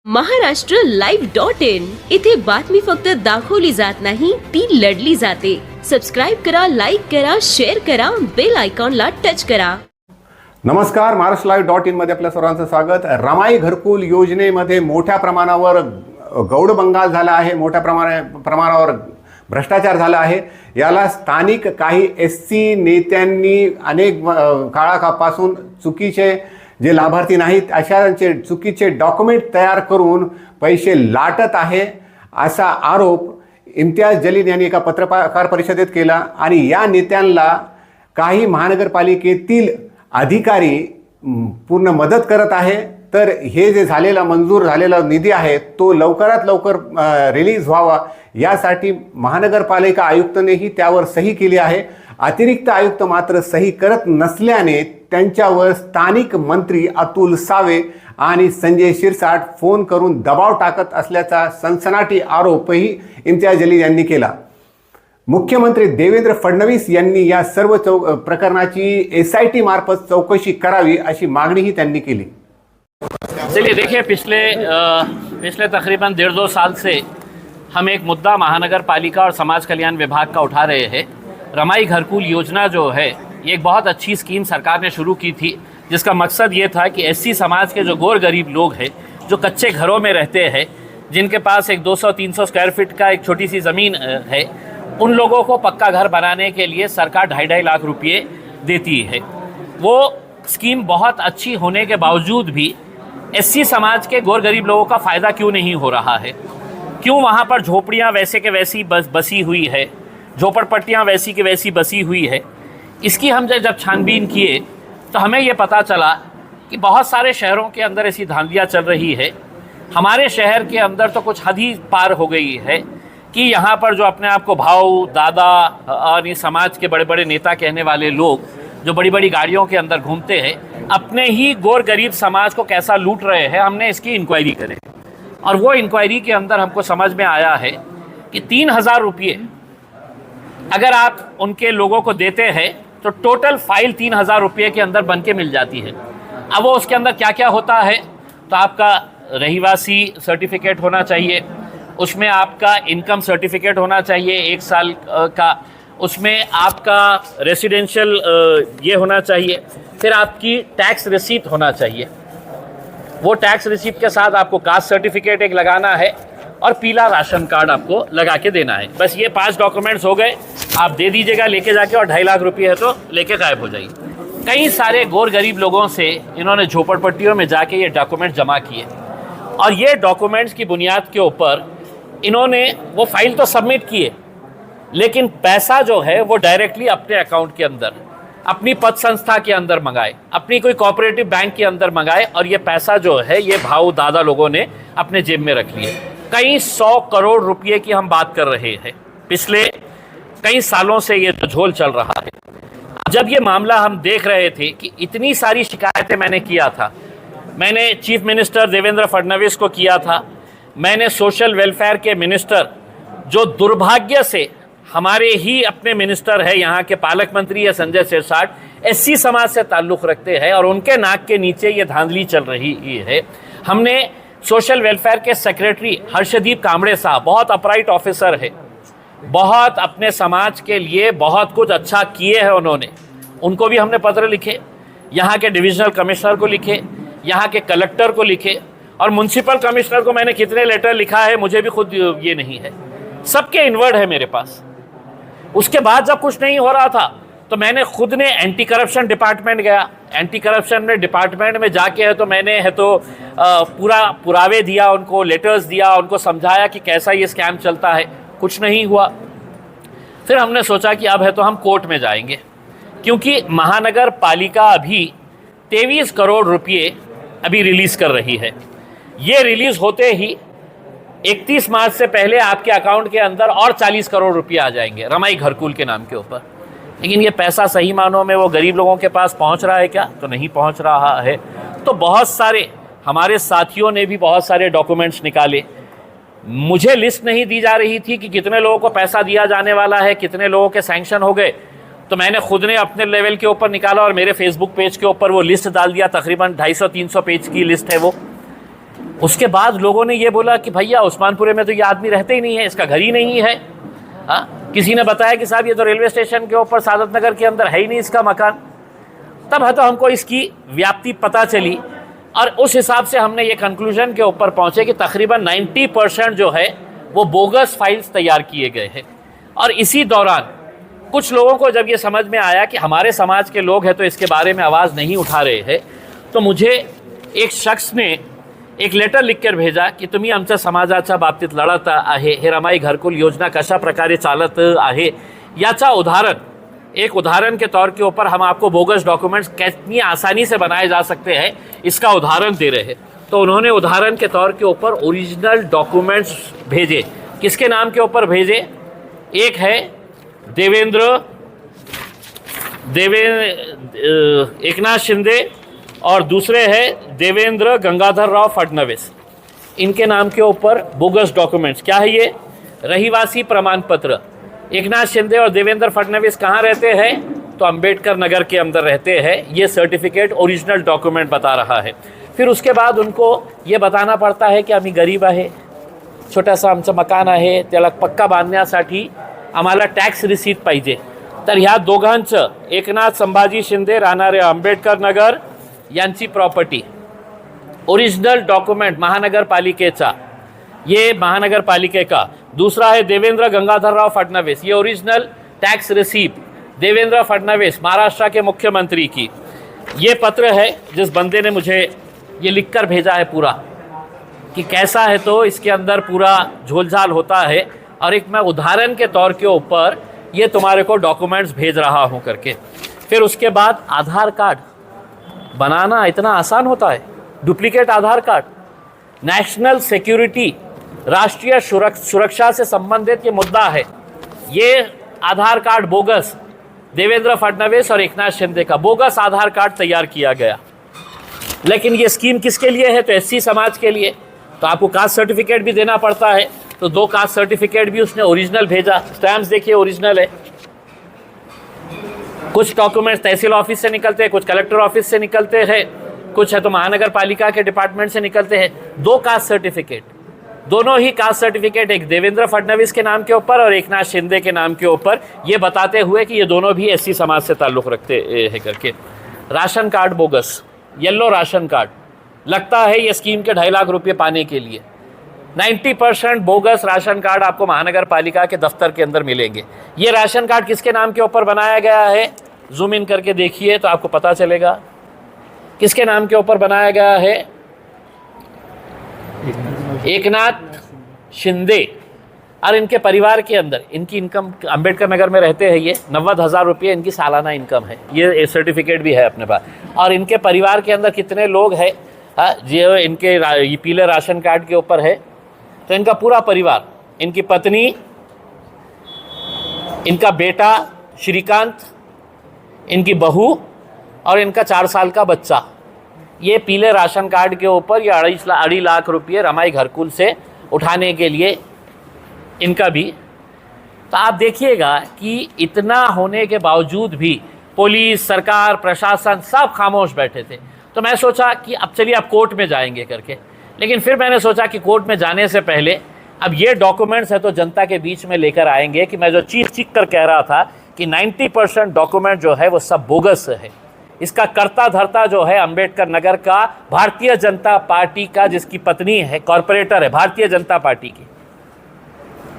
महाराष्ट्रलाइव्ह.in इथे बातमी फक्त दाखवली जात नाही, ती लढली जाते। सबस्क्राइब करा, लाईक करा, शेअर करा, बेल आयकॉनला टच करा। नमस्कार, महाराष्ट्रलाइव्ह.in मध्ये आपल्या सर्वांचं स्वागत। रमाई घरकुल योजनेमध्ये मोठ्या प्रमाणावर गौडबंगाल झाला आहे, मोठ्या प्रमाणावर भ्रष्टाचार झाला आहे। याला स्थानिक काही एससी नेत्यांनी अनेक काळापासून चुकीचे जे लाभार्थी नाहीत अशांचे चुकीचे डॉक्युमेंट तयार करून पैसे लाटत आहे असा आरोप इम्तियाज जलील यांनी एका पत्रकार परिषदेत केला। आणि या नेत्यांना काही महानगरपालिकेतील अधिकारी पूर्ण मदत करत आहे। तर हे जे मंजूर झालेला निधी आहे तो लवकरात लवकर रिलीज व्हावा यासाठी महानगरपालिका आयुक्तांनीही त्यावर सही केली आहे। अतिरिक्त आयुक्त मात्र सही करत नसल्याने त्यांच्यावर स्थानिक मंत्री अतुल सावे आणि संजय शिरसाट फोन करून दबाव टाकत असल्याचा सनसनाटी आरोपही इम्तियाज जलील यांनी केला। मुख्यमंत्री देवेंद्र फडणवीस यांनी या सर्व प्रकरणाची SIT मार्फत चौकशी करावी अशी मागणीही त्यांनी केली। चलिए देखिए, पिछले तकरीबन 1.5-2 साल से हम एक मुद्दा महानगर पालिका और समाज कल्याण विभाग का उठा रहे हैं। रमाई घरकुल योजना जो है ये एक बहुत अच्छी स्कीम सरकार ने शुरू की थी, जिसका मकसद ये था कि SC समाज के जो गौर गरीब लोग हैं, जो कच्चे घरों में रहते हैं, जिनके पास एक 200-300 स्क्वायर फीट का एक छोटी सी ज़मीन है, उन लोगों को पक्का घर बनाने के लिए सरकार 2.5 लाख रुपये देती है। वो स्कीम बहुत अच्छी होने के बावजूद भी SC समाज के गौर गरीब लोगों का फ़ायदा क्यों नहीं हो रहा है? क्यों वहाँ पर झोपड़ियाँ वैसे के वैसी बसी हुई है, झोपड़पट्टियाँ वैसी की वैसी बसी हुई है? इसकी हम जब छानबीन किए तो हमें ये पता चला कि बहुत सारे शहरों के अंदर ऐसी धांधलियाँ चल रही है। हमारे शहर के अंदर तो कुछ हद ही पार हो गई है कि यहाँ पर जो अपने आप को भाऊ, दादा और इस समाज के बड़े बड़े नेता कहने वाले लोग जो बड़ी बड़ी गाड़ियों के अंदर घूमते हैं, अपने ही गौर गरीब समाज को कैसा लूट रहे हैं। हमने इसकी इंक्वायरी करी और वो इंक्वायरी के अंदर हमको समझ में आया है कि 3,000 रुपये अगर आप उनके लोगों को देते हैं तो टोटल फाइल 3,000 रुपये के अंदर बन के मिल जाती है। अब वो उसके अंदर क्या क्या होता है, तो आपका रहीवासी सर्टिफिकेट होना चाहिए, उसमें आपका इनकम सर्टिफिकेट होना चाहिए 1 साल का, उसमें आपका रेसिडेंशियल ये होना चाहिए, फिर आपकी टैक्स रिसीप्ट होना चाहिए। वो टैक्स रिसीप्ट के साथ आपको कास्ट सर्टिफिकेट एक लगाना है और पीला राशन कार्ड आपको लगा के देना है। बस ये 5 डॉक्यूमेंट्स हो गए, आप दे दीजिएगा लेके जाके, और 2.5 लाख रुपये है तो लेके गायब हो जाइए। कई सारे गौर गरीब लोगों से इन्होंने झोपड़पट्टियों में जाके ये डॉक्यूमेंट जमा किए और ये डॉक्यूमेंट्स की बुनियाद के ऊपर इन्होंने वो फाइल तो सबमिट किए, लेकिन पैसा जो है वो डायरेक्टली अपने अकाउंट के अंदर, अपनी पद संस्था के अंदर मंगाए, अपनी कोई कोऑपरेटिव बैंक के अंदर मंगाए, और ये पैसा जो है ये भाऊ दादा लोगों ने अपने जेब में रख लिए। कई 100 करोड़ रुपए की हम बात कर रहे हैं। पिछले कई सालों से ये झोल चल रहा है। जब ये मामला हम देख रहे थे कि इतनी सारी शिकायतें मैंने किया था, मैंने चीफ मिनिस्टर देवेंद्र फडणवीस को किया था, मैंने सोशल वेलफेयर के मिनिस्टर, जो दुर्भाग्य से हमारे ही अपने मिनिस्टर है, यहाँ के पालक मंत्री है संजय शिरसाट, SC समाज से ताल्लुक़ रखते हैं, और उनके नाक के नीचे ये धांधली चल रही है। हमने सोशल वेलफेयर के सेक्रेटरी हर्षदीप कामड़े साहब, बहुत अपराइट ऑफिसर है, बहुत अपने समाज के लिए बहुत कुछ अच्छा किए हैं उन्होंने, उनको भी हमने पत्र लिखे, यहाँ के डिविजनल कमिश्नर को लिखे, यहाँ के कलेक्टर को लिखे, और म्यूनसिपल कमिश्नर को मैंने कितने लेटर लिखा है मुझे भी खुद ये नहीं है, सबके इनवर्ड है मेरे पास। उसके बाद जब कुछ नहीं हो रहा था तो मैंने खुद ने एंटी करप्शन डिपार्टमेंट गया, एंटी करप्शन में डिपार्टमेंट में जाके है तो मैंने पूरा पुरावे दिया उनको, लेटर्स दिया, उनको समझाया कि कैसा ये स्कैम चलता है, कुछ नहीं हुआ। फिर हमने सोचा कि अब है तो हम कोर्ट में जाएंगे, क्योंकि महानगर पालिका अभी 23 करोड़ रुपये अभी रिलीज़ कर रही है। ये रिलीज़ होते ही 31 मार्च से पहले आपके अकाउंट के अंदर और 40 करोड़ रुपये आ जाएंगे रमाई घरकुल के नाम के ऊपर। लेकिन ये पैसा सही मानों में वो गरीब लोगों के पास पहुंच रहा है क्या? तो नहीं पहुंच रहा है। तो बहुत सारे हमारे साथियों ने भी बहुत सारे डॉक्यूमेंट्स निकाले। मुझे लिस्ट नहीं दी जा रही थी कि कितने लोगों को पैसा दिया जाने वाला है, कितने लोगों के सैंक्शन हो गए, तो मैंने खुद ने अपने लेवल के ऊपर निकाला और मेरे फेसबुक पेज के ऊपर वो लिस्ट डाल दिया। तकरीबन 250-300 पेज की लिस्ट है वो। उसके बाद लोगों ने ये बोला कि भैया उस्मानपुरे में तो ये आदमी रहते ही नहीं है, इसका घर ही नहीं है। हाँ, किसी ने बताया कि साहब ये तो रेलवे स्टेशन के ऊपर सादत नगर के अंदर है ही नहीं इसका मकान। तब है तो हमको इसकी व्याप्ति पता चली और उस हिसाब से हमने ये कंक्लूजन के ऊपर पहुंचे कि तकरीबन 90% जो है वो बोगस फाइल्स तैयार किए गए हैं। और इसी दौरान कुछ लोगों को जब ये समझ में आया कि हमारे समाज के लोग हैं तो इसके बारे में आवाज़ नहीं उठा रहे हैं, तो मुझे एक शख्स ने एक लेटर लिखकर भेजा की तुम्ही आमच्या समाजाच्या बाबतीत लढत आहे, हे रमाई घरकुल योजना कशा प्रकारे चालत आहे याचा एक उदाहरण के तौर के ऊपर हम आपको बोगस डॉक्यूमेंट्स कितनी आसानी से बनाए जा सकते हैं इसका उदाहरण दे रहे हैं। तो उन्होंने उदाहरण के तौर के ऊपर ओरिजिनल डॉक्यूमेंट्स भेजे। किसके नाम के ऊपर भेजे? एक है एकनाथ शिंदे और दूसरे हैं देवेंद्र गंगाधर राव फडणवीस। इनके नाम के ऊपर बोगस डॉक्यूमेंट्स। क्या है ये? रहिवासी प्रमाण पत्र। एकनाथ शिंदे और देवेंद्र फडणवीस कहाँ रहते हैं? तो अंबेडकर नगर के अंदर रहते हैं। ये सर्टिफिकेट ओरिजिनल डॉक्यूमेंट बता रहा है। फिर उसके बाद उनको ये बताना पड़ता है की आम्ही गरीब आहे, छोटासा आमचं मकान आहे, त्याला पक्का बांधण्यासाठी आम्हाला टॅक्स रिसीट पाहिजे। तर ह्या दोघांचं, एकनाथ संभाजी शिंदे राहणारे आंबेडकर नगर यांची प्रॉपर्टी, ओरिजिनल डॉक्यूमेंट महानगरपालिकेचा, ये महानगरपालिके का। दूसरा है देवेंद्र गंगाधर राव फडणवीस, ये original tax receipt Devendra Fadnavis Maharashtra के मुख्यमंत्री की। ये पत्र है जिस बंदे ने मुझे ये लिखकर भेजा है पूरा कि कैसा है, तो इसके अंदर पूरा झोलझाल होता है और एक मैं उदाहरण के तौर के ऊपर ये तुम्हारे को डॉक्यूमेंट्स भेज रहा हूँ करके। फिर उसके बाद आधार कार्ड बनाना इतना आसान होता है? डुप्लीकेट आधार कार्ड, नेशनल सिक्योरिटी, राष्ट्रीय सुरक्षा से संबंधित ये मुद्दा है। ये आधार कार्ड बोगस, देवेंद्र फडणवीस और एकनाथ शिंदे का बोगस आधार कार्ड तैयार किया गया। लेकिन ये स्कीम किसके लिए है? तो एससी समाज के लिए। तो आपको कास्ट सर्टिफिकेट भी देना पड़ता है, तो 2 कास्ट सर्टिफिकेट भी उसने ओरिजिनल भेजा। स्टैम्प्स देखिए ओरिजिनल है। कुछ डॉक्यूमेंट्स तहसील ऑफिस से निकलते हैं, कुछ कलेक्टर ऑफिस से निकलते हैं, कुछ है तो महानगर पालिका के डिपार्टमेंट से निकलते हैं। 2 कास्ट सर्टिफिकेट, दोनों ही कास्ट सर्टिफिकेट एक देवेंद्र फडणवीस के नाम के ऊपर और एकनाथ शिंदे के नाम के ऊपर, ये बताते हुए कि ये दोनों भी एससी समाज से ताल्लुक़ रखते हैं करके। Ration card bogus, yellow ration card, लगता है ये स्कीम के 2.5 लाख रुपये पाने के लिए। 90% बोगस राशन कार्ड आपको महानगर पालिका के दफ्तर के अंदर मिलेंगे। ये राशन कार्ड किसके नाम के ऊपर बनाया गया है? जूम इन करके देखिए तो आपको पता चलेगा किसके नाम के ऊपर बनाया गया है। एकनाथ शिंदे और इनके परिवार के अंदर इनकी इनकम, अंबेडकर नगर में रहते हैं ये, 90,000 रुपये इनकी सालाना इनकम है। ये सर्टिफिकेट भी है अपने पास। और इनके परिवार के अंदर कितने लोग हैं जो इनके ये पीले राशन कार्ड के ऊपर है? तो इनका पूरा परिवार, इनकी पत्नी, इनका बेटा श्रीकांत, इनकी बहू और इनका 4 साल का बच्चा, ये पीले राशन कार्ड के ऊपर ये 2.5 लाख रुपये रमाई घरकुल से उठाने के लिए इनका भी। तो आप देखिएगा कि इतना होने के बावजूद भी पुलिस, सरकार, प्रशासन सब खामोश बैठे थे। तो मैं सोचा कि अब चलिए अब कोर्ट में जाएंगे करके। लेकिन फिर मैंने सोचा कि कोर्ट में जाने से पहले अब ये डॉक्यूमेंट्स है तो जनता के बीच में लेकर आएंगे कि मैं जो चीख कर कह रहा था कि 90% डॉक्यूमेंट जो है वो सब बोगस है। इसका कर्ता धर्ता जो है अंबेडकर नगर का भारतीय जनता पार्टी का, जिसकी पत्नी है कॉरपोरेटर है भारतीय जनता पार्टी की,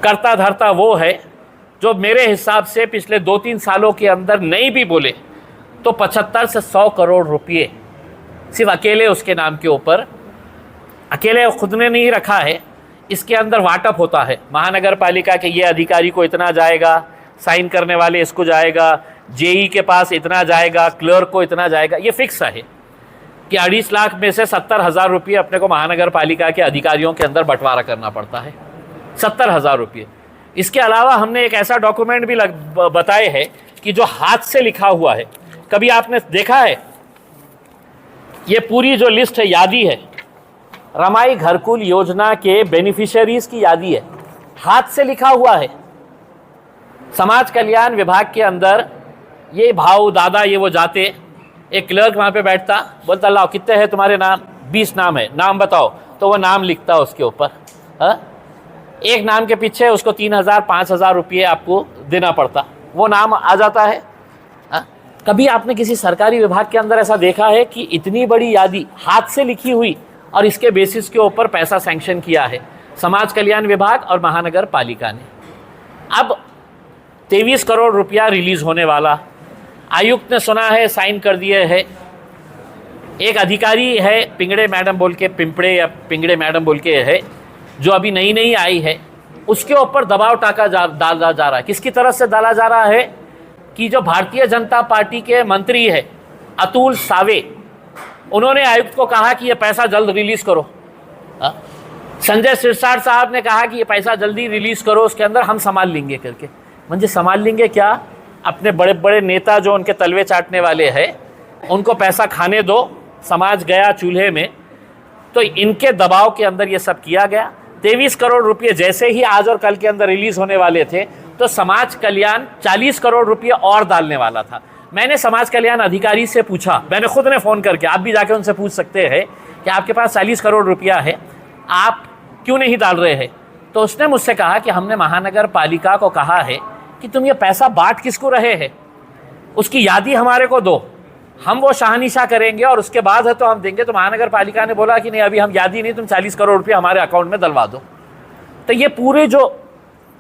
कर्ता धर्ता वो है जो मेरे हिसाब से पिछले 2-3 सालों के अंदर नहीं भी बोले तो 75 से 100 करोड़ रुपये सिर्फ अकेले उसके नाम के ऊपर, अकेले खुद ने नहीं रखा है, इसके अंदर वाटअप होता है। महानगर पालिका के ये अधिकारी को इतना जाएगा, साइन करने वाले इसको जाएगा, जेई के पास इतना जाएगा, क्लर्क को इतना जाएगा। ये फिक्स है कि 2.5 लाख में से 70,000 रुपये अपने को महानगर पालिका के अधिकारियों के अंदर बंटवारा करना पड़ता है। 70,000 रुपये। इसके अलावा हमने एक ऐसा डॉक्यूमेंट भी बताए है कि जो हाथ से लिखा हुआ है। कभी आपने देखा है? ये पूरी जो लिस्ट है, यादी है, रमाई घरकुल योजना के बेनिफिशियरीज की यादी है, हाथ से लिखा हुआ है। समाज कल्याण विभाग के अंदर ये भाऊ दादा ये वो जाते, एक क्लर्क वहाँ पे बैठता, बोलता लाओ कितने हैं तुम्हारे नाम? 20 नाम है, नाम बताओ। तो वो नाम लिखता उसके ऊपर। हाँ, एक नाम के पीछे उसको 3,000 5,000 रुपये आपको देना पड़ता, वो नाम आ जाता है। हाँ, कभी आपने किसी सरकारी विभाग के अंदर ऐसा देखा है कि इतनी बड़ी यादी हाथ से लिखी हुई और इसके बेसिस के ऊपर पैसा सैंक्शन किया है समाज कल्याण विभाग और महानगर पालिका ने? अब 23 करोड़ रुपया रिलीज होने वाला, आयुक्त ने सुना है साइन कर दिए है। एक अधिकारी है पिंगड़े मैडम बोल के, पिंपड़े या पिंगड़े मैडम बोल के है, जो अभी नई नई आई है, उसके ऊपर दबाव टाका डाला जा रहा है। किसकी तरफ से डाला जा रहा है कि जो भारतीय जनता पार्टी के मंत्री है अतुल सावे, उन्होंने आयुक्त को कहा कि ये पैसा जल्द रिलीज करो। संजय सिरसाट साहब ने कहा कि ये पैसा जल्दी रिलीज करो, उसके अंदर हम संभाल लेंगे करके। म्हणजे संभाल लेंगे क्या? अपने बड़े बड़े नेता जो उनके तलवे चाटने वाले हैं उनको पैसा खाने दो, समाज गया चूल्हे में। तो इनके दबाव के अंदर ये सब किया गया। 23 करोड़ रुपये जैसे ही आज और कल के अंदर रिलीज होने वाले थे तो समाज कल्याण 40 करोड़ रुपये और डालने वाला था। मैंने समाज कल्याण अधिकारी से पूछा, मैंने खुद ने फ़ोन करके, आप भी जाके उनसे पूछ सकते हैं कि आपके पास 40 करोड़ रुपया है, आप क्यों नहीं डाल रहे हैं? तो उसने मुझसे कहा कि हमने महानगर पालिका को कहा है कि तुम ये पैसा बांट किसको रहे हैं, उसकी यादी हमारे को दो, हम वो शाहनिशा करेंगे और उसके बाद है तो हम देंगे। तो महानगर पालिका ने बोला कि नहीं, अभी हम यादी नहीं, तुम 40 करोड़ रुपये हमारे अकाउंट में डलवा दो। तो ये पूरे जो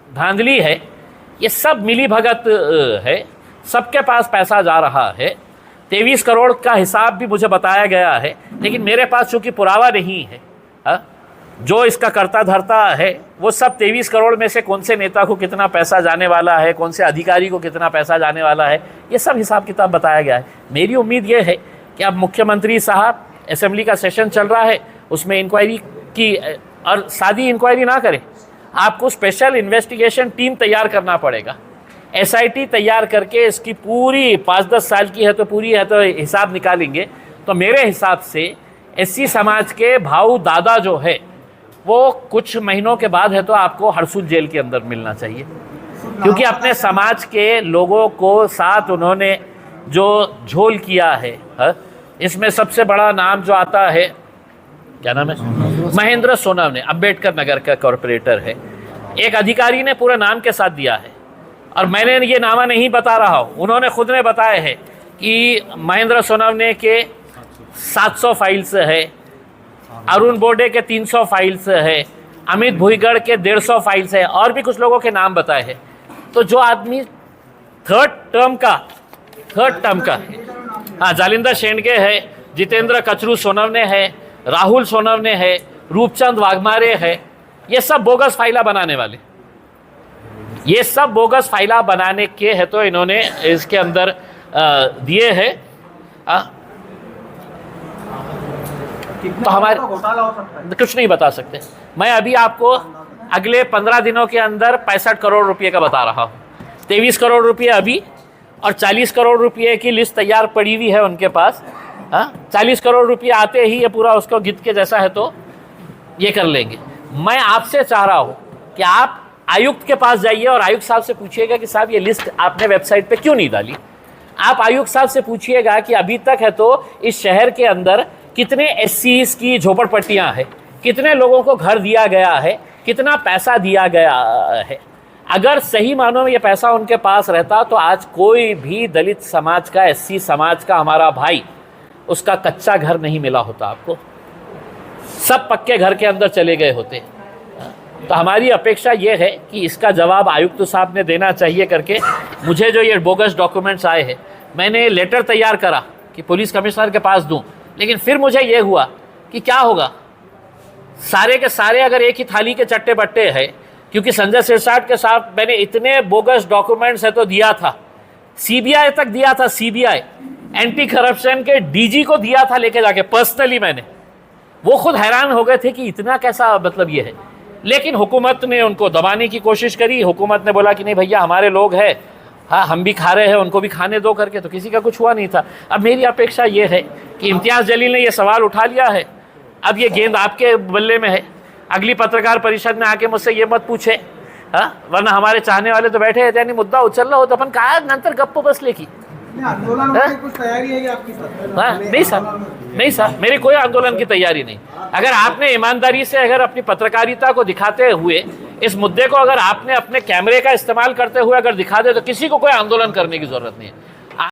धांधली है ये सब मिली भगत है, सबके पास पैसा जा रहा है। 23 करोड़ का हिसाब भी मुझे बताया गया है, लेकिन मेरे पास चूँकि पुरावा नहीं है, जो इसका करता धरता है वो सब 23 करोड़ में से कौन से नेता को कितना पैसा जाने वाला है, कौन से अधिकारी को कितना पैसा जाने वाला है, ये सब हिसाब किताब बताया गया है। मेरी उम्मीद ये है कि अब मुख्यमंत्री साहब, असेंबली का सेशन चल रहा है, उसमें इंक्वायरी की, और सादी इंक्वायरी ना करें, आपको स्पेशल इन्वेस्टिगेशन टीम तैयार करना पड़ेगा। SIT तैयार करके इसकी पूरी 5-10 साल की है तो पूरी है तो हिसाब निकालेंगे। तो मेरे हिसाब से SC समाज के भाऊ दादा जो है वो कुछ महीनों के बाद है तो आपको हरसूल जेल के अंदर मिलना चाहिए, क्योंकि अपने समाज के लोगों को साथ उन्होंने जो झोल किया है। इसमें सबसे बड़ा नाम जो आता है, क्या नाम है, महेंद्र सोनवने, अम्बेडकर नगर का कॉरपोरेटर है। एक अधिकारी ने पूरे नाम के साथ दिया है और मैंने ये नामा नहीं बता रहा हूँ, उन्होंने खुद ने बताया है कि महेंद्र सोनवने के 700 फाइल्स है, अरुण बोडे के 300 फाइल्स है, अमित भुईगढ़ के 150 फाइल्स है, और भी कुछ लोगों के नाम बताए हैं। तो जो आदमी थर्ड टर्म का हाँ, जालिंदर शेंडगे है, जितेंद्र कचरू सोनवने है, राहुल सोनवने है, रूपचंद वाघमारे है, ये सब बोगस फाइला बनाने वाले, ये सब बोगस फाइला बनाने के है तो इन्होंने इसके अंदर दिए हैं। तो हमारे कुछ नहीं बता सकते। मैं अभी आपको अगले 15 दिनों के अंदर 65 करोड़ रुपए का बता रहा हूँ। 23 करोड़ रुपए अभी और 40 करोड़ रुपए की लिस्ट तैयार पड़ी हुई है उनके पास। 40 करोड़ रुपए आते ही ये पूरा उसको गिद्ध के जैसा है तो ये कर लेंगे। मैं आपसे चाह रहा हूँ कि आप आयुक्त के पास जाइए और आयुक्त साहब से पूछिएगा कि साहब ये लिस्ट आपने वेबसाइट पे क्यों नहीं डाली। आप आयुक्त साहब से पूछिएगा कि अभी तक है तो इस शहर के अंदर कितने SCs की झोपड़पट्टियाँ हैं, कितने लोगों को घर दिया गया है, कितना पैसा दिया गया है। अगर सही मानों में ये पैसा उनके पास रहता तो आज कोई भी दलित समाज का, SC समाज का हमारा भाई, उसका कच्चा घर नहीं मिला होता आपको, सब पक्के घर के अंदर चले गए होते। तो हमारी अपेक्षा ये है कि इसका जवाब आयुक्त साहब ने देना चाहिए करके। मुझे जो ये बोगस डॉक्यूमेंट्स आए हैं, मैंने लेटर तैयार करा कि पुलिस कमिश्नर के पास दूं, लेकिन फिर मुझे ये हुआ कि क्या होगा, सारे के सारे अगर एक ही थाली के चट्टे बट्टे हैं, क्योंकि संजय सिरसाट के साथ मैंने इतने बोगस डॉक्यूमेंट्स है तो दिया था, CBI तक दिया था, CBI एंटी करप्शन के DG को दिया था लेके जाके पर्सनली मैंने। वो खुद हैरान हो गए थे कि इतना कैसा मतलब ये है, लेकिन हुकूमत ने उनको दबाने की कोशिश करी। हुकूमत ने बोला कि नहीं भैया हमारे लोग हैं, हाँ हम भी खा रहे हैं, उनको भी खाने दो करके, तो किसी का कुछ हुआ नहीं था। अब मेरी अपेक्षा ये है कि इम्तियाज़ जलील ने ये सवाल उठा लिया है, अब ये गेंद आपके बल्ले में है। अगली पत्रकार परिषद में आके मुझसे ये मत पूछे, हाँ, वरना हमारे चाहने वाले तो बैठे हैं, यानी मुद्दा उछल रहा हो तो अपन काय नंतर गप्प बसले की आंदोलन कुछ तैयारी है आपकी? नहीं सर, नहीं सर, मेरी कोई आंदोलन की तैयारी नहीं। अगर आपने ईमानदारी से अगर अपनी पत्रकारिता को दिखाते हुए इस मुद्दे को अगर आपने अपने कैमरे का इस्तेमाल करते हुए अगर दिखा दे तो किसी को कोई आंदोलन करने की जरूरत नहीं है।